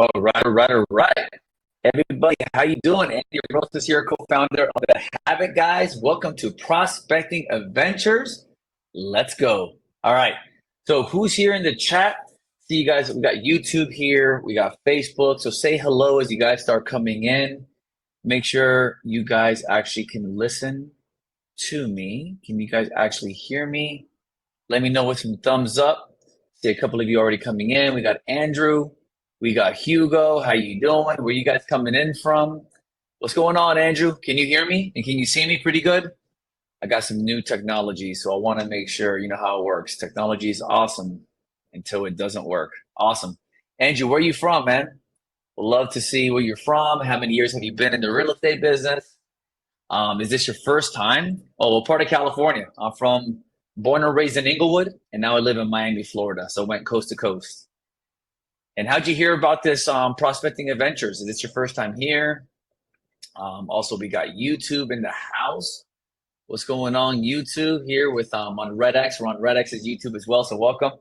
All right. Everybody, how you doing? Andy Rosas here, co-founder of the Habit Guys. Welcome to Prospecting Adventures. Let's go. All right. So who's here in the chat? See you guys. We got YouTube here. We got Facebook. So say hello as you guys start coming in. Make sure you guys actually can listen to me. Can you guys actually hear me? Let me know with some thumbs up. See a couple of you already coming in. We got Andrew. We got Hugo. How you doing? Where you guys coming in from? What's going on, Andrew? Can you hear me? And can you see me pretty good? I got some new technology, so I want to make sure you know how it works. Technology is awesome until it doesn't work. Awesome. Andrew, where are you from, man? Would love to see where you're from. How many years have you been in the real estate business? Is this your first time? Oh, what part of California? I'm from born and raised in Inglewood, and now I live in Miami, Florida. So I went coast to coast. And how'd you hear about this prospecting adventures? Is this your first time here? Also, we got YouTube in the house. What's going on, YouTube here with on RedX? We're on RedX's YouTube as well, so welcome.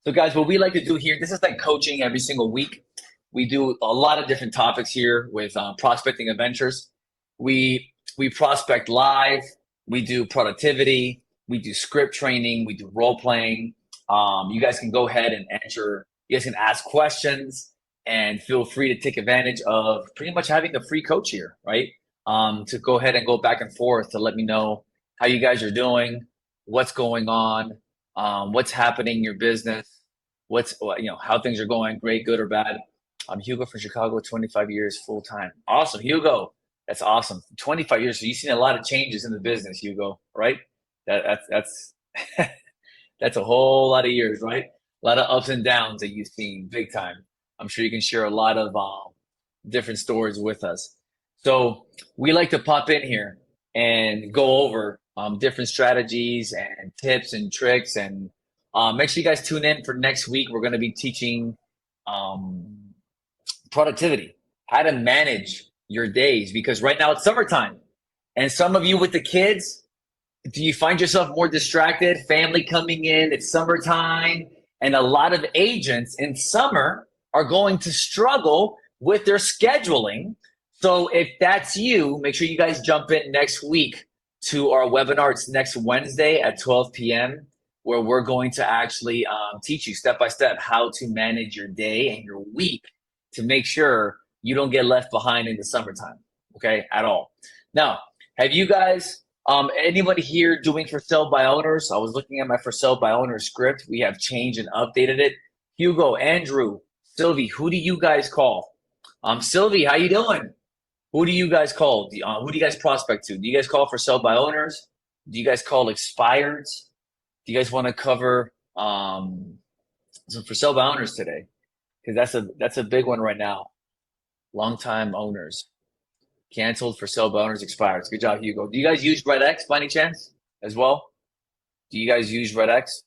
So guys, what we like to do here, this is like coaching every single week. We do a lot of different topics here with prospecting adventures. We prospect live. We do productivity. We do script training. We do role playing. You guys can go ahead and answer. You guys can ask questions and feel free to take advantage of pretty much having a free coach here, right? To go ahead and go back and forth to let me know how you guys are doing, what's going on, what's happening in your business, how things are going, great, good, or bad. I'm Hugo from Chicago, 25 years full time. Awesome, Hugo. That's awesome. 25 years. So you've seen a lot of changes in the business, Hugo, right? That's that's a whole lot of years, right? A lot of ups and downs that you've seen, big time. I'm sure you can share a lot of different stories with us. So we like to pop in here and go over different strategies and tips and tricks. And make sure you guys tune in for next week. We're going to be teaching um, productivity, how to manage your days, because right now it's summertime. And some of you with the kids, do you find yourself more distracted? Family coming in, it's summertime, and a lot of agents in summer are going to struggle with their scheduling. So if that's you, make sure you guys jump in next week to our webinar. It's next Wednesday at 12 p.m., where we're going to actually teach you step by step how to manage your day and your week to make sure you don't get left behind in the summertime, okay, at all. Now, have you guys, anybody here doing for sale by owners? I was looking at my for sale by owners script. We have changed and updated it. Hugo, Andrew, Sylvie, who do you guys call? Sylvie, how you doing? Who do you guys call? Who do you guys prospect to? Do you guys call for sale by owners? Do you guys call expireds? Do you guys want to cover some for sale by owners today? Because that's a big one right now. Long time owners. Canceled for sale by owners expires. Good job, Hugo. Do you guys use RedX by any chance as well? Do you guys use RedX?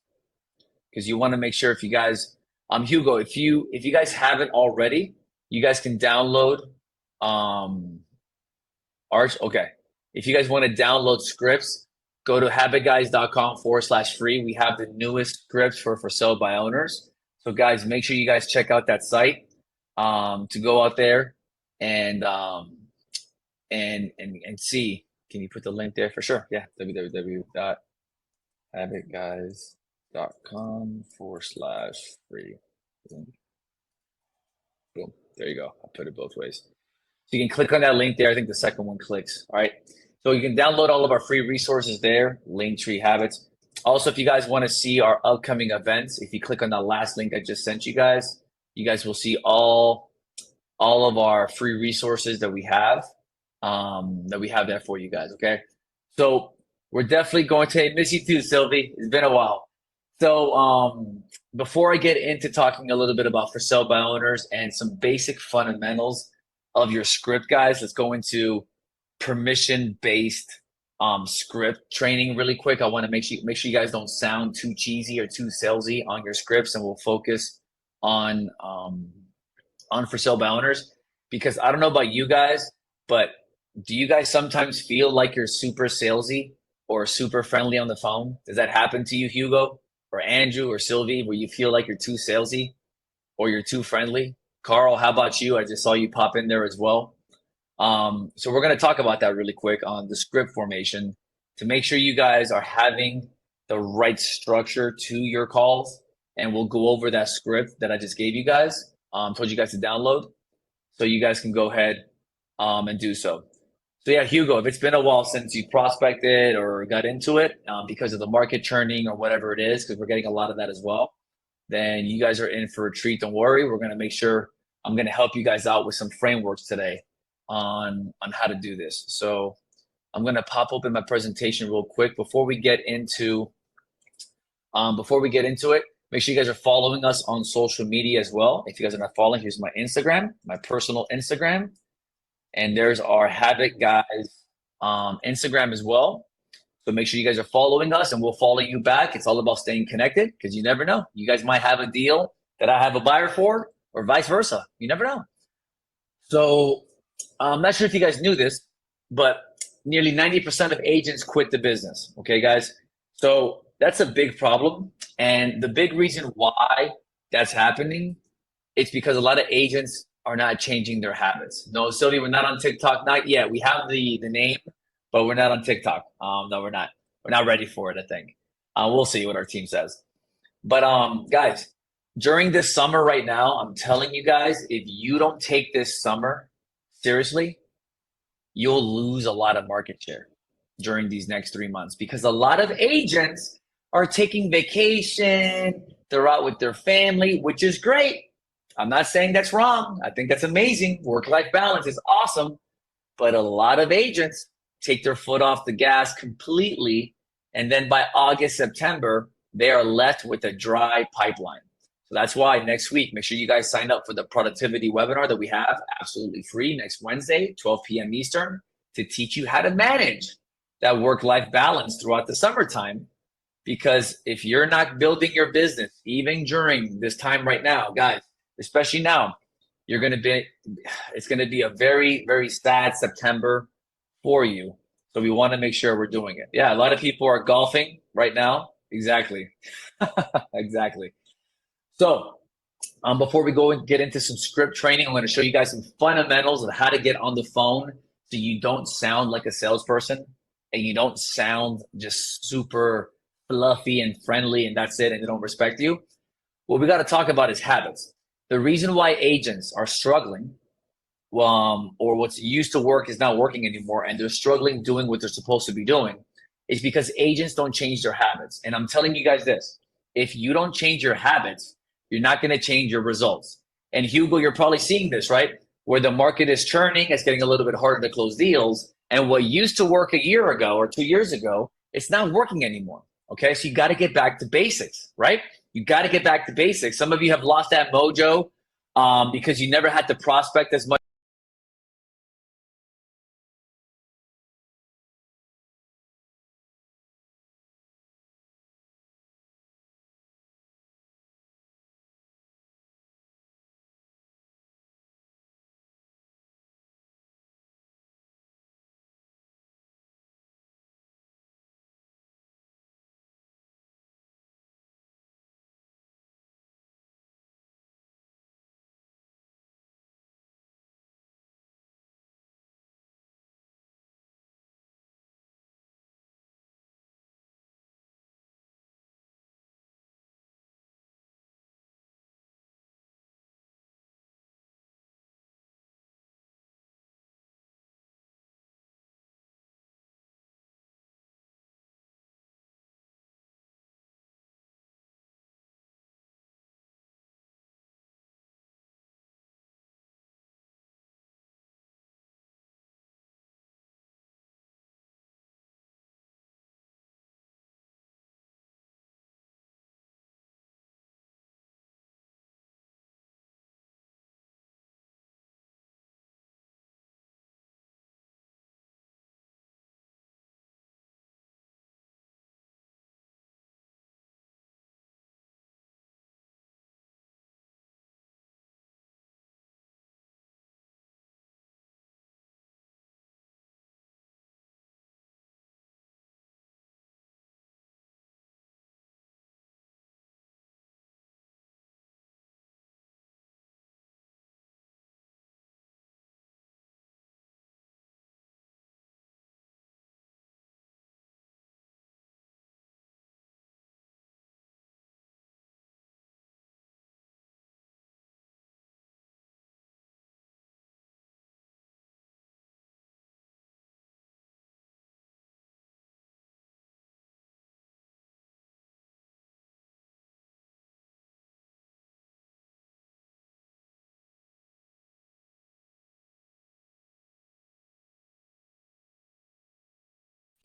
Because you want to make sure if you guys, Hugo, if you guys haven't already, you guys can download Arch. Okay. If you guys want to download scripts, go to habitguys.com/free. We have the newest scripts for sale by owners. So guys, make sure you guys check out that site to go out there and see. Can you put the link there for sure? Yeah, www.habitguys.com/free. Boom. There you go. I'll put it both ways. So you can click on that link there. I think the second one clicks. All right. So you can download all of our free resources there, Linktree Habits. Also, if you guys want to see our upcoming events, if you click on that last link I just sent you guys will see all of our free resources that we have there for you guys. Okay. So we're definitely going to miss you too, Sylvie. It's been a while. So before I get into talking a little bit about for sale by owners and some basic fundamentals of your script, guys, let's go into permission-based script training really quick. I want to make sure you guys don't sound too cheesy or too salesy on your scripts, and we'll focus on for sale by owners, because I don't know about you guys, but do you guys sometimes feel like you're super salesy or super friendly on the phone? Does that happen to you, Hugo or Andrew or Sylvie, where you feel like you're too salesy or you're too friendly? Carl, how about you? I just saw you pop in there as well. So we're going to talk about that really quick on the script formation to make sure you guys are having the right structure to your calls. And we'll go over that script that I just gave you guys, told you guys to download, so you guys can go ahead and do so. So yeah, Hugo, if it's been a while since you prospected or got into it because of the market churning or whatever it is, because we're getting a lot of that as well, then you guys are in for a treat. Don't worry. We're going to make sure I'm going to help you guys out with some frameworks today on how to do this. So I'm going to pop open my presentation real quick before we get into it. Make sure you guys are following us on social media as well. If you guys are not following, here's my Instagram, my personal Instagram, and there's our Habit Guys Instagram as well. So make sure you guys are following us and we'll follow you back. It's all about staying connected because you never know. You guys might have a deal that I have a buyer for or vice versa. You never know. So I'm not sure if you guys knew this, but nearly 90% of agents quit the business. Okay, guys. So that's a big problem. And the big reason why that's happening, it's because a lot of agents are not changing their habits. No, Sylvia, we're not on TikTok. Not yet. We have the name, but we're not on TikTok. No, we're not. We're not ready for it, I think. We'll see what our team says. But guys, during this summer right now, I'm telling you guys, if you don't take this summer seriously, you'll lose a lot of market share during these next 3 months because a lot of agents are taking vacation, they're out with their family, which is great. I'm not saying that's wrong. I think that's amazing. Work-life balance is awesome. But a lot of agents take their foot off the gas completely. And then by August, September, they are left with a dry pipeline. So that's why next week, make sure you guys sign up for the productivity webinar that we have absolutely free next Wednesday, 12 p.m. Eastern, to teach you how to manage that work-life balance throughout the summertime. Because if you're not building your business, even during this time right now, guys, especially now, it's going to be a very, very sad September for you. So we want to make sure we're doing it. Yeah, a lot of people are golfing right now. Exactly. Exactly. So before we go and get into some script training, I'm going to show you guys some fundamentals of how to get on the phone so you don't sound like a salesperson and you don't sound just super fluffy and friendly and that's it and they don't respect you. What we got to talk about is habits. The reason why agents are struggling or what's used to work is not working anymore and they're struggling doing what they're supposed to be doing is because agents don't change their habits. And I'm telling you guys this, if you don't change your habits, you're not going to change your results. And Hugo, you're probably seeing this, right? Where the market is churning, it's getting a little bit harder to close deals. And what used to work a year ago or 2 years ago, it's not working anymore. Okay, so you got to get back to basics, right? You got to get back to basics. Some of you have lost that mojo because you never had to prospect as much.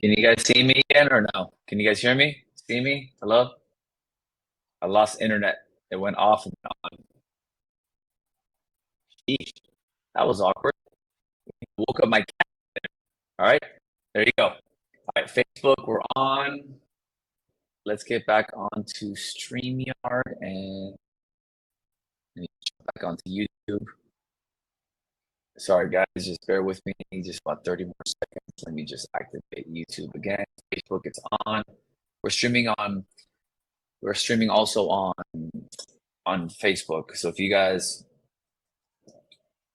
Can you guys see me again or no? Can you guys hear me? See me? Hello? I lost internet. It went off and on. Sheesh, that was awkward. Woke up my cat. All right. There you go. All right. Facebook, we're on. Let's get back onto StreamYard and back onto YouTube. Sorry, guys. Just bear with me. Just about 30 more seconds. Let me just activate YouTube again. Facebook, it's on. We're streaming on. We're streaming also on Facebook. So if you guys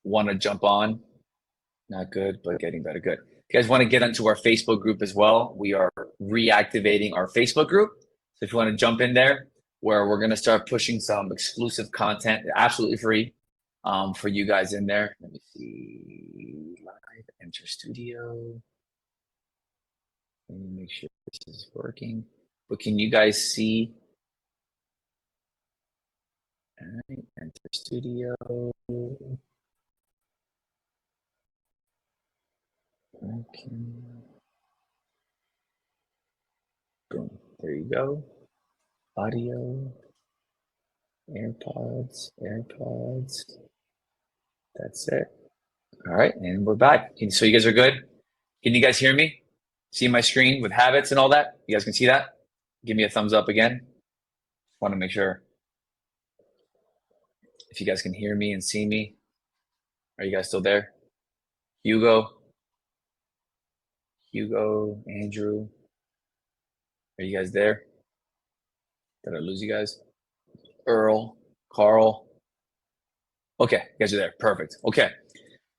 want to jump on, not good, but getting better. Good. If you guys want to get into our Facebook group as well, we are reactivating our Facebook group. So if you want to jump in there, where we're going to start pushing some exclusive content, absolutely free, for you guys in there. Let me see. Live, enter studio. Let me make sure this is working. But can you guys see? All right, enter studio. Okay. Boom. There you go. Audio. AirPods. That's it. All right, and we're back. So you guys are good? Can you guys hear me? See my screen with habits and all that? You guys can see that? Give me a thumbs up again. Want to make sure if you guys can hear me and see me. Are you guys still there? Hugo, Andrew, are you guys there? Did I lose you guys? Earl, Carl. Okay, you guys are there. Perfect. Okay.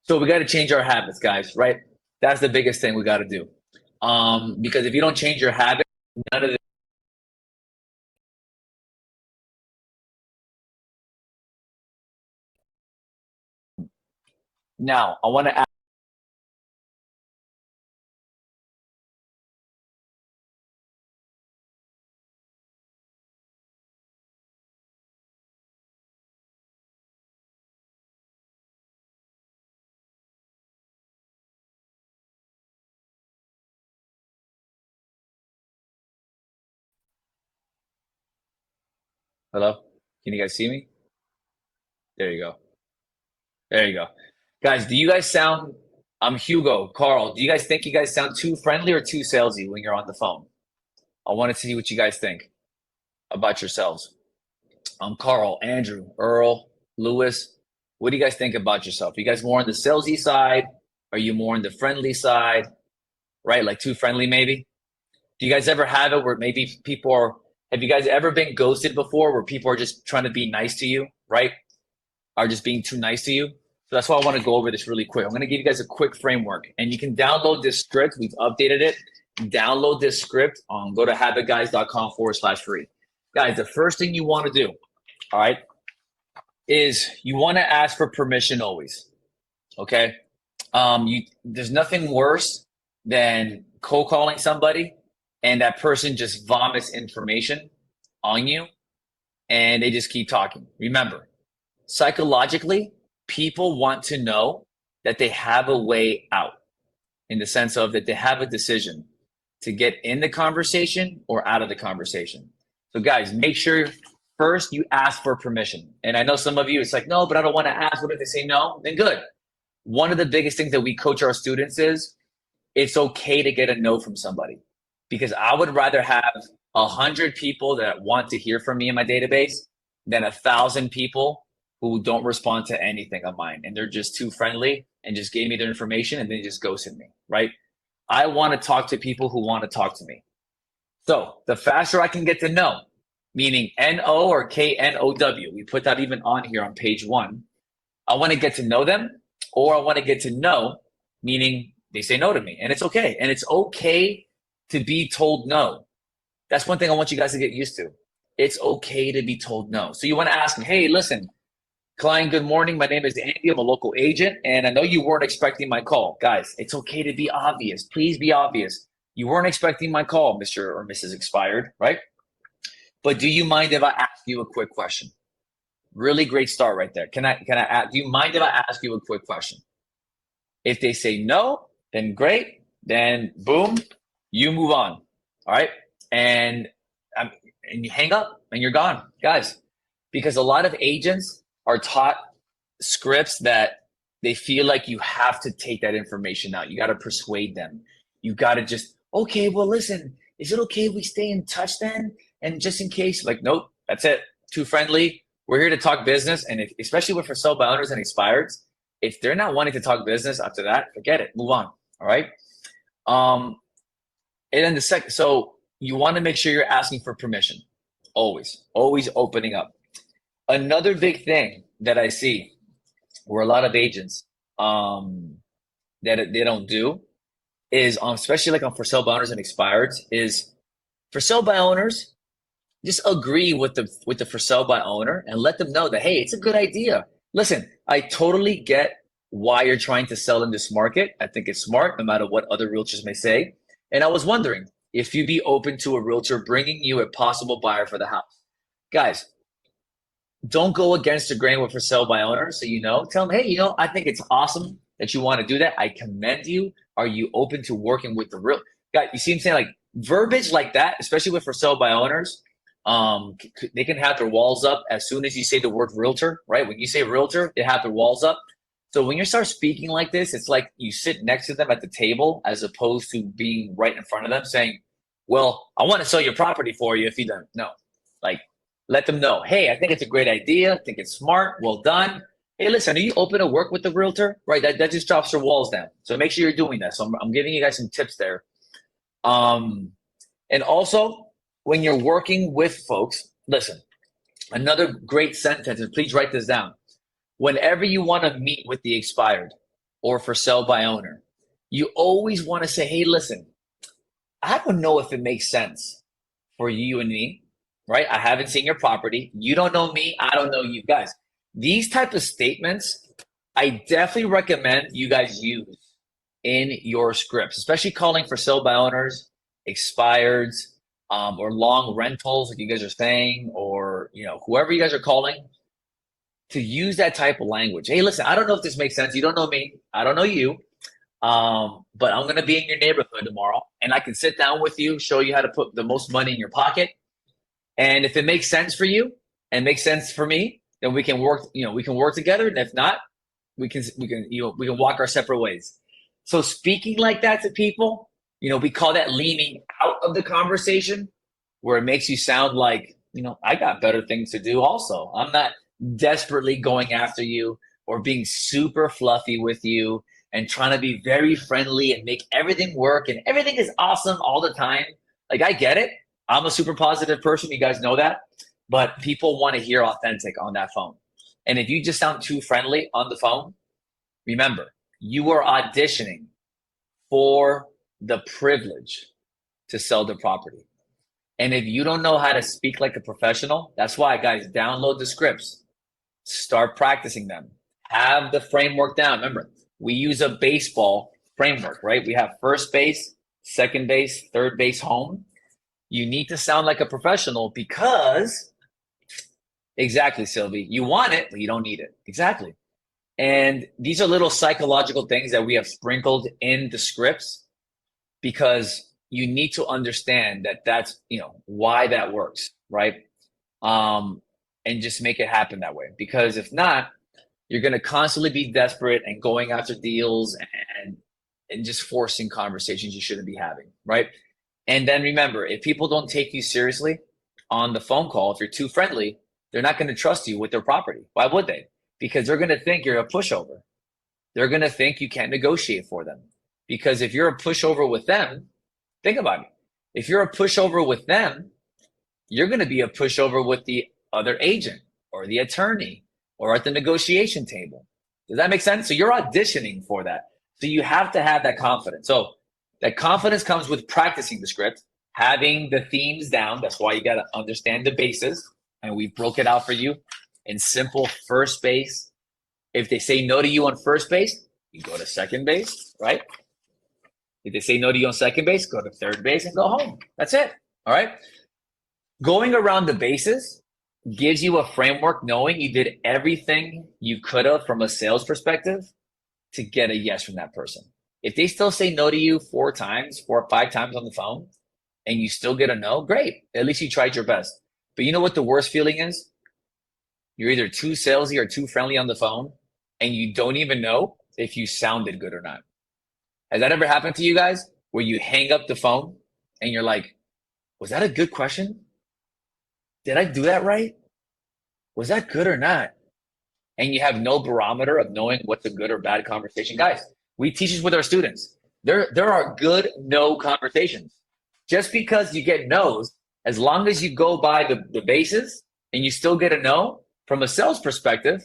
So we got to change our habits, guys, right? That's the biggest thing we got to do. Because if you don't change your habits, none of this. Now, I want to ask. Hello? Can you guys see me? There you go. There you go. Guys, do you guys sound, I'm Hugo, Carl, do you guys think you guys sound too friendly or too salesy when you're on the phone? I want to see what you guys think about yourselves. I'm Carl, Andrew, Earl, Lewis. What do you guys think about yourself? Are you guys more on the salesy side? Are you more on the friendly side? Right? Like too friendly, maybe? Do you guys ever have it where maybe people are, have you guys ever been ghosted before where people are just trying to be nice to you, right? Are just being too nice to you? So that's why I want to go over this really quick. I'm going to give you guys a quick framework, and you can download this script. We've updated it. Download this script on go to habitguys.com/free. Guys, the first thing you want to do, all right, is you want to ask for permission always. Okay. There's nothing worse than cold calling somebody and that person just vomits information on you and they just keep talking. Remember, psychologically, people want to know that they have a way out in the sense of that they have a decision to get in the conversation or out of the conversation. So guys, make sure first you ask for permission. And I know some of you, it's like, no, but I don't want to ask. What if they say no? Then good. One of the biggest things that we coach our students is it's okay to get a no from somebody, because I would rather have 100 people that want to hear from me in my database than 1,000 people who don't respond to anything of mine and they're just too friendly and just gave me their information and then just ghosted me, right? I want to talk to people who want to talk to me. So the faster I can get to know, meaning N-O or K-N-O-W, we put that even on here on page 1. I want to get to know them, or I want to get to know, meaning they say no to me, and it's okay. And it's okay to be told no. That's one thing I want you guys to get used to. It's okay to be told no. So you want to ask them, hey, listen, client, good morning. My name is Andy. I'm a local agent, and I know you weren't expecting my call. Guys, it's okay to be obvious. Please be obvious. You weren't expecting my call, Mr. or Mrs. Expired, right? But do you mind if I ask you a quick question? Really great start right there. Can I ask, do you mind if I ask you a quick question? If they say no, then great. Then boom, You move on. All right. And um, and you hang up and you're gone, guys, because a lot of agents are taught scripts that they feel like you have to take that information out. You got to persuade them. You got to just, okay, well, listen, is it okay if we stay in touch then? And just in case, like, nope, that's it. Too friendly. We're here to talk business. And if, especially with for sale by owners and expireds, if they're not wanting to talk business after that, forget it. Move on. All right. Um, and then the second, so you want to make sure you're asking for permission. Always opening up. Another big thing that I see where a lot of agents that they don't do is especially like on for sale by owners and expireds is for sale by owners, just agree with the for sale by owner and let them know that, hey, it's a good idea. Listen, I totally get why you're trying to sell in this market. I think it's smart no matter what other realtors may say. And I was wondering if you'd be open to a realtor bringing you a possible buyer for the house. Guys, don't go against the grain with for sale by owner. So, tell them, hey, I think it's awesome that you want to do that. I commend you. Are you open to working with the real guy? You see what I'm saying? Like verbiage like that, especially with for sale by owners, they can have their walls up as soon as you say the word realtor, right? When you say realtor, they have their walls up. So when you start speaking like this, it's like you sit next to them at the table as opposed to being right in front of them saying, well, I want to sell your property for you if you don't. No, like let them know, hey, I think it's a great idea. I think it's smart. Well done. Hey, listen, are you open to work with the realtor? Right, that just drops your walls down. So make sure you're doing that. So I'm giving you guys some tips there. And also, when you're working with folks, listen, another great sentence, and please write this down. Whenever you want to meet with the expired or for sale by owner, you always want to say, hey, listen, I don't know if it makes sense for you and me, right? I haven't seen your property. You don't know me. I don't know you guys. These type of statements, I definitely recommend you guys use in your scripts, especially calling for sale by owners, expireds, or long rentals, like you guys are saying, or whoever you guys are calling, to use that type of language. Hey, listen, I don't know if this makes sense. You don't know me. I don't know you. But I'm going to be in your neighborhood tomorrow, and I can sit down with you, show you how to put the most money in your pocket. And if it makes sense for you and makes sense for me, then we can work. We can work together. And if not, we can walk our separate ways. So speaking like that to people, we call that leaning out of the conversation, where it makes you sound like, I got better things to do. Also, I'm not desperately going after you or being super fluffy with you and trying to be very friendly and make everything work and everything is awesome all the time. Like, I get it. I'm a super positive person. You guys know that. But people want to hear authentic on that phone. And if you just sound too friendly on the phone, remember, you are auditioning for the privilege to sell the property. And if you don't know how to speak like a professional, that's why, guys, download the scripts. Start practicing them. Have the framework down. Remember, we use a baseball framework, right? We have first base, second base, third base, home. You need to sound like a professional because, exactly, Sylvie, you want it, but you don't need it. Exactly. And these are little psychological things that we have sprinkled in the scripts because you need to understand that that's, why that works, right? And just make it happen that way. Because if not, you're going to constantly be desperate and going after deals and just forcing conversations you shouldn't be having, right? And then remember, if people don't take you seriously on the phone call, if you're too friendly, they're not going to trust you with their property. Why would they? Because they're going to think you're a pushover. They're going to think you can't negotiate for them. Because if you're a pushover with them, think about it. If you're a pushover with them, you're going to be a pushover with the other agent or the attorney or at the negotiation table. Does that make sense? So you're auditioning for that. So you have to have that confidence. So that confidence comes with practicing the script, having the themes down. That's why you got to understand the bases. And we broke it out for you in simple first base. If they say no to you on first base, you go to second base, right? If they say no to you on second base, go to third base and go home. That's it. All right. Going around the bases gives you a framework knowing you did everything you could have from a sales perspective to get a yes from that person. If they still say no to you 4 or 5 times on the phone, and you still get a no, great. At least you tried your best. But you know what the worst feeling is? You're either too salesy or too friendly on the phone, and you don't even know if you sounded good or not. Has that ever happened to you guys? Where you hang up the phone and you're like, was that a good question? Did I do that right? Was that good or not? And you have no barometer of knowing what's a good or bad conversation. Guys, we teach this with our students. There are good no conversations. Just because you get no's, as long as you go by the bases and you still get a no, from a sales perspective,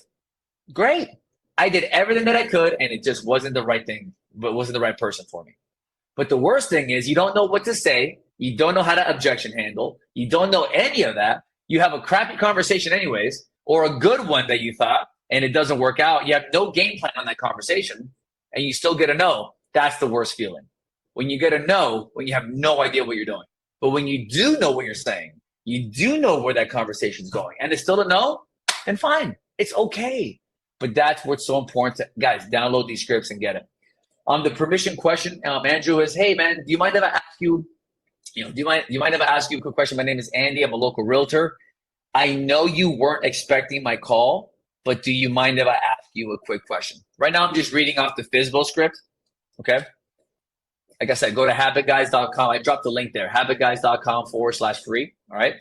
great. I did everything that I could and it just wasn't the right thing, but wasn't the right person for me. But the worst thing is you don't know what to say. You don't know how to objection handle. You don't know any of that. You have a crappy conversation anyways, or a good one that you thought, and it doesn't work out. You have no game plan on that conversation, and you still get a no. That's the worst feeling. When you get a no, when you have no idea what you're doing. But when you do know what you're saying, you do know where that conversation's going, and it's still a no, then fine. It's okay. But that's what's so important to, guys, download these scripts and get it. The permission question, Andrew, is, hey man, do you mind if I ask you, do you mind if I ask you a quick question? My name is Andy. I'm a local realtor. I know you weren't expecting my call, but do you mind if I ask you a quick question? Right now, I'm just reading off the FSBO script. Okay. Like I said, go to habitguys.com. I dropped the link there, habitguys.com/free. All right.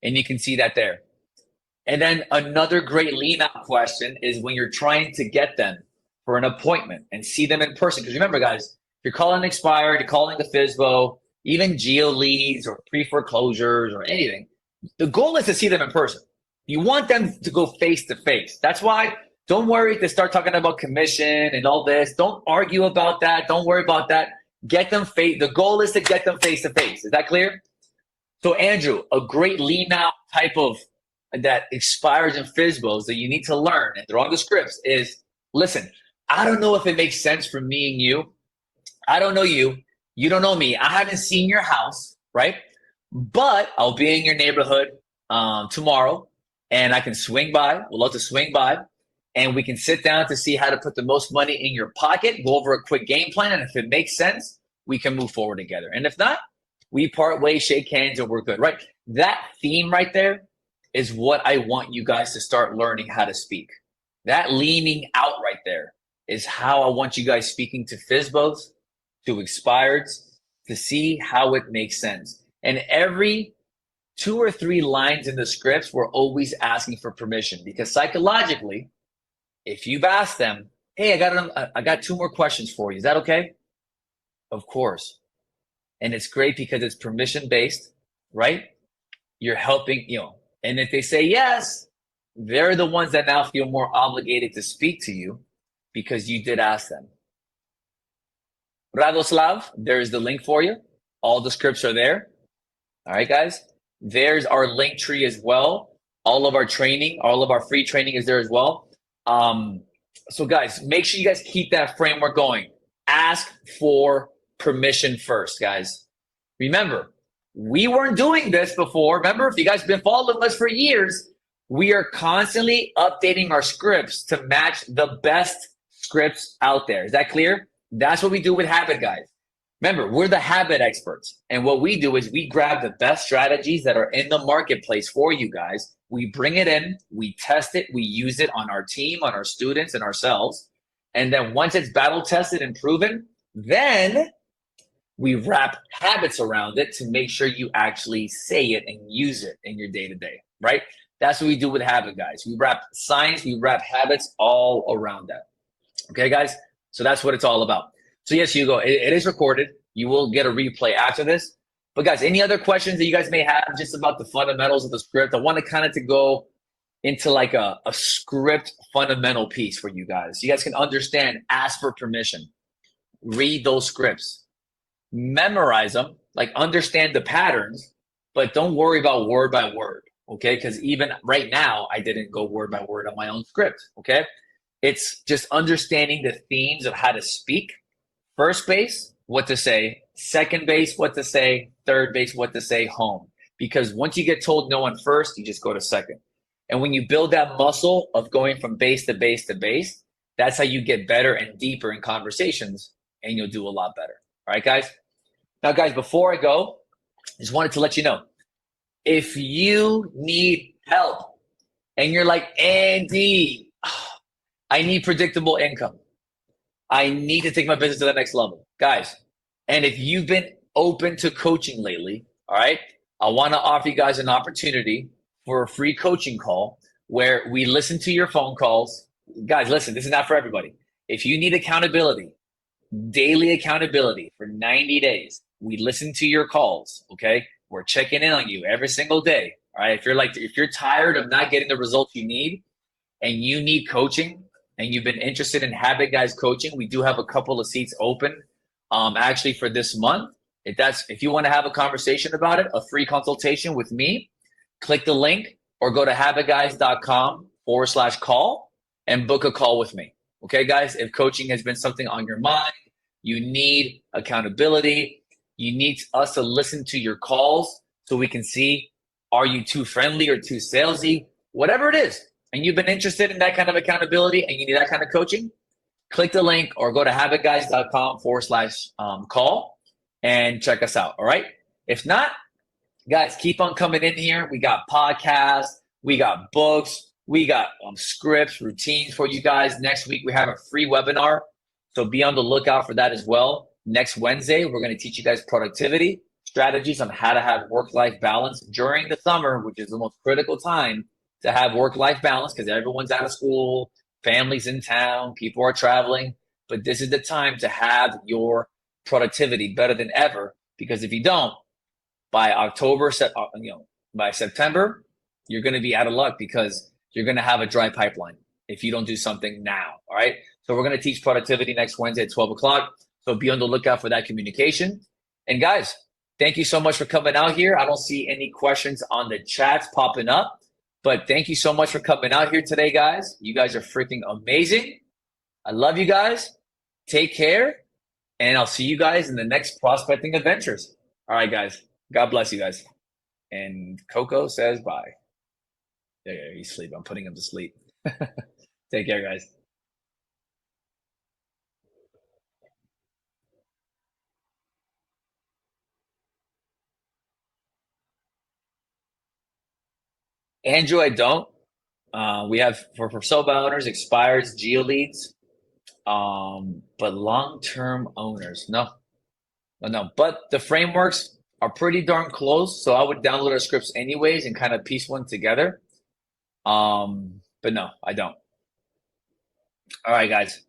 And you can see that there. And then another great lean out question is when you're trying to get them for an appointment and see them in person. Because remember, guys, if you're calling expired, you're calling the FSBO, even geo leads or pre-foreclosures or anything, the goal is to see them in person. You want them to go face to face. That's why don't worry to start talking about commission and all this. Don't argue about that. Don't worry about that. Get them face. The goal is to get them face to face. Is that clear? So Andrew, a great lean out type of that expires in FSBOs that you need to learn, and they're on the scripts, is listen, I don't know if it makes sense for me and you. I don't know you. You don't know me. I haven't seen your house, right? But I'll be in your neighborhood tomorrow, and I can swing by. We'd love to swing by, and we can sit down to see how to put the most money in your pocket, go over a quick game plan, and if it makes sense, we can move forward together. And if not, we part ways, shake hands, and we're good, right? That theme right there is what I want you guys to start learning how to speak. That leaning out right there is how I want you guys speaking to FSBOs, to expireds, to see how it makes sense. And every 2 or 3 lines in the scripts, we're always asking for permission, because psychologically, if you've asked them, hey, I got 2 more questions for you. Is that okay? Of course. And it's great because it's permission based, right? You're helping, and if they say yes, they're the ones that now feel more obligated to speak to you because you did ask them. Radoslav, there's the link for you. All the scripts are there. All right, guys. There's our link tree as well. All of our training, all of our free training is there as well. So guys, make sure you guys keep that framework going. Ask for permission first, guys. Remember, we weren't doing this before. Remember, if you guys have been following us for years, we are constantly updating our scripts to match the best scripts out there. Is that clear? That's what we do with Habit Guys. Remember, we're the habit experts. And what we do is we grab the best strategies that are in the marketplace for you guys. We bring it in, we test it, we use it on our team, on our students, and ourselves. And then once it's battle tested and proven, then we wrap habits around it to make sure you actually say it and use it in your day-to-day, right? That's what we do with Habit Guys. We wrap science, we wrap habits all around that. Okay, guys? So that's what it's all about. So yes, Hugo, it is recorded. You will get a replay after this. But guys, any other questions that you guys may have just about the fundamentals of the script? I want to kind of to go into like a script fundamental piece for you guys. You guys can understand, ask for permission, read those scripts, memorize them, like understand the patterns, but don't worry about word by word, okay? Because even right now, I didn't go word by word on my own script, okay? It's just understanding the themes of how to speak. First base, what to say. Second base, what to say. Third base, what to say, home. Because once you get told no on first, you just go to second. And when you build that muscle of going from base to base to base, that's how you get better and deeper in conversations and you'll do a lot better. All right, guys? Now, guys, before I go, just wanted to let you know, if you need help and you're like, Andy, I need predictable income. I need to take my business to the next level. Guys, and if you've been open to coaching lately, all right, I want to offer you guys an opportunity for a free coaching call where we listen to your phone calls. Guys, listen, this is not for everybody. If you need accountability, daily accountability for 90 days, we listen to your calls, okay? We're checking in on you every single day, all right? If you're tired of not getting the results you need and you need coaching and you've been interested in Habit Guys coaching, we do have a couple of seats open actually for this month. If you want to have a conversation about it, a free consultation with me, click the link or go to habitguys.com/call and book a call with me. Okay, guys, if coaching has been something on your mind, you need accountability, you need us to listen to your calls so we can see, are you too friendly or too salesy? Whatever it is, and you've been interested in that kind of accountability and you need that kind of coaching, click the link or go to habitguys.com/call and check us out. All right. If not, guys, keep on coming in here. We got podcasts, we got books, we got scripts, routines for you guys. Next week, we have a free webinar. So be on the lookout for that as well. Next Wednesday, we're going to teach you guys productivity strategies on how to have work-life balance during the summer, which is the most critical time to have work-life balance because everyone's out of school, families in town, people are traveling. But this is the time to have your productivity better than ever, because if you don't, by by September, you're going to be out of luck because you're going to have a dry pipeline if you don't do something now. All right. So we're going to teach productivity next Wednesday at 12 o'clock. So be on the lookout for that communication. And guys, thank you so much for coming out here. I don't see any questions on the chats popping up, but thank you so much for coming out here today, guys. You guys are freaking amazing. I love you guys. Take care. And I'll see you guys in the next prospecting adventures. All right, guys. God bless you guys. And Coco says bye. Yeah, he's asleep. I'm putting him to sleep. Take care, guys. Andrew, I don't. We have for sub owners, expires, geo leads, but long-term owners, no. But the frameworks are pretty darn close, so I would download our scripts anyways and kind of piece one together. But no, I don't. All right, guys.